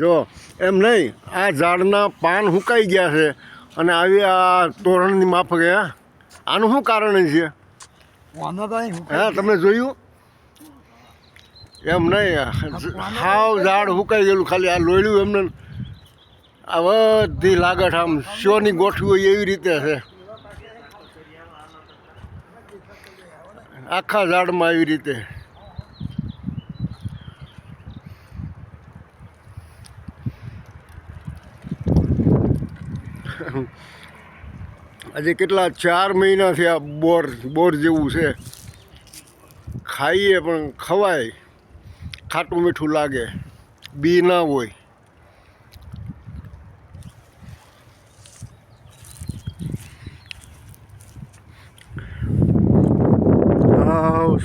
જો એમ નહીં, આ ઝાડના પાન સુકાઈ ગયા છે અને આવી આ તોરણની માફકે આનું શું કારણ છે? હા, તમે જોયું? એમ નહીં, હાવ ઝાડ સુકાઈ ગયેલું, ખાલી આ લોયડું એમને આ બધી લાગત આમ શોની ગોઠવી હોય એવી રીતે છે. આખા ઝાડમાં આવી રીતે આજે કેટલા 4 મહિના થયા. બોર જેવું છે, ખાઈએ પણ ખવાય, ખાટું મીઠું લાગે, બી ના હોય.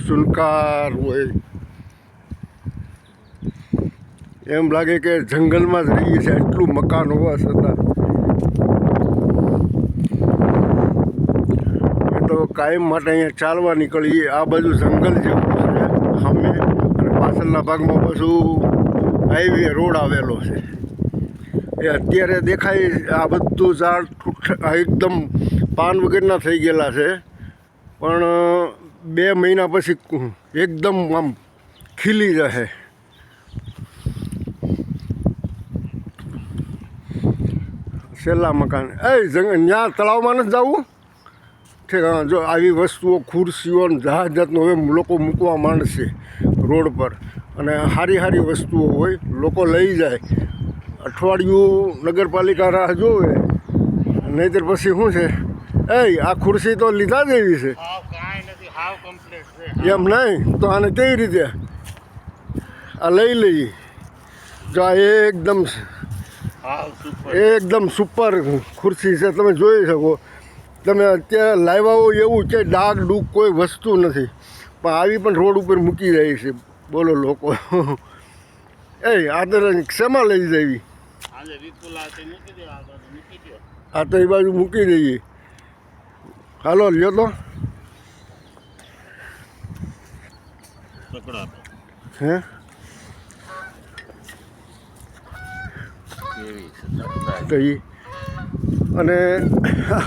સુનકાર હોય, એમ લાગે કે જંગલમાં જ રહીએ છીએ, એટલું મકાન હોવા છતાં. તો કાયમ માટે અહીંયા ચાલવા નીકળીએ. આ બાજુ જંગલ જેવું છે સામે, અને પાછળના ભાગમાં પાછું હાઈવે રોડ આવેલો છે. એ અત્યારે દેખાય આ બધું ઝાડ એકદમ પાન વગરના થઈ ગયેલા છે, પણ 2 મહિના પછી એકદમ આમ ખીલી જશે. છેલ્લા મકાન ત્યાં તળાવમાં નથી જવું. ઠીક, હા, જો આવી વસ્તુઓ, ખુરશીઓ ને જાત જાતનું હવે લોકો મૂકવા માંડશે રોડ પર, અને સારી સારી વસ્તુઓ હોય, લોકો લઈ જાય. અઠવાડિયું નગરપાલિકા રાહ જોવે, નહીંતર પછી શું છે, આ ખુરશી તો લીધા જ એવી છે. એમ નહીં તો આને કેવી રીતે આ લઈ લઈએ? જો આ એકદમ સુપર ખુરશી છે, તમે જોઈ શકો. તમે અત્યારે લાવ્યા હો એવું છે, ડાઘ ડૂક કોઈ વસ્તુ નથી, પણ આવી પણ રોડ ઉપર મૂકી જાય છે. બોલો લોકો, આ તો શેમાં લઈ જવી? આ તો એ બાજુ મૂકી દઈએ. હાલો લ્યો તો. હે તો અને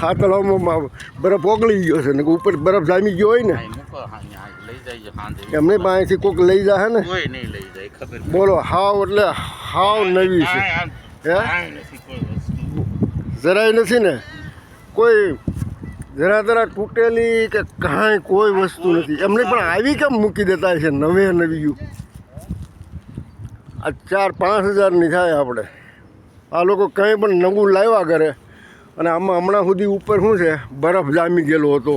આ તળાવમાં બરફ ઓગળી ગયો છે ને, ઉપર બરફ જામી ગયો હોય ને, એમને પાસેથી કોઈક લઈ જાય ને. બોલો, હાવ એટલે હાવ નવી છે. હે જરાય નથી ને કોઈ, જરા તૂટેલી કે કાંઈ કોઈ વસ્તુ નથી. એમને પણ આવી કેમ મૂકી દેતા છે નવે નવીયું? આ 4-5 હજારની થાય આપણે. આ લોકો કંઈ પણ નવું લાવ્યા કરે, અને આમાં હમણાં સુધી ઉપર શું છે, બરફ જામી ગયેલો હતો.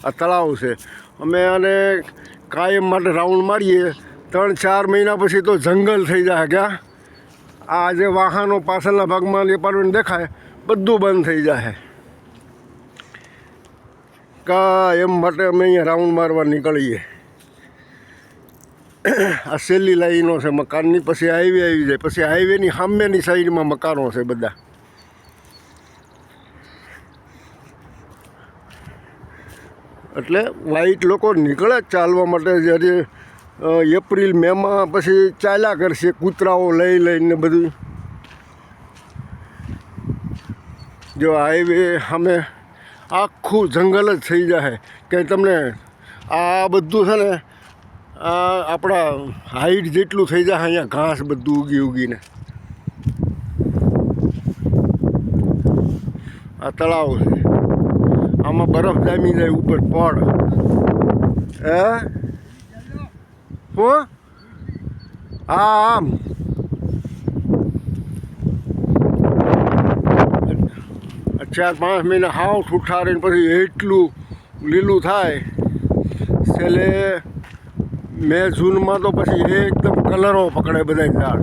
આ તળાવ છે, અમે આને કાયમ માટે રાઉન્ડ મારીએ. 3-4 મહિના પછી તો જંગલ થઈ જાય. ક્યાં આ જે વાહનો પાછળના ભાગમાં એપાર્ટમેન્ટ દેખાય, બધું બંધ થઈ જાય. એમ માટે અમે અહીંયા રાઉન્ડ મારવા નીકળીએ. આ છેલ્લી લાઈનો છે મકાનની, પછી હાઈવે આવી જાય, પછી હાઈવેની સામેની સાઈડમાં મકાનો છે બધા. એટલે વાઈટ લોકો નીકળે ચાલવા માટે. જ્યારે એપ્રિલ મેમાં પછી ચાલ્યા કરશે કૂતરાઓ લઈને બધું. જો હાઈવે સામે આખું જંગલ જ થઈ જાય. કંઈ તમને આ બધું છે ને, આ આપણા હાઈટ જેટલું થઈ જાય. અહીંયા ઘાસ બધું ઉગીને. આ તળાવ છે, આમાં બરફ જામી જાય ઉપર પડ. હું આમ 4-5 મહિના હાવ ઠૂઠારીને પછી એટલું લીલું થાય. છેલ્લે મે જૂનમાં તો પછી એકદમ કલરો પકડે બધા ઝાડ.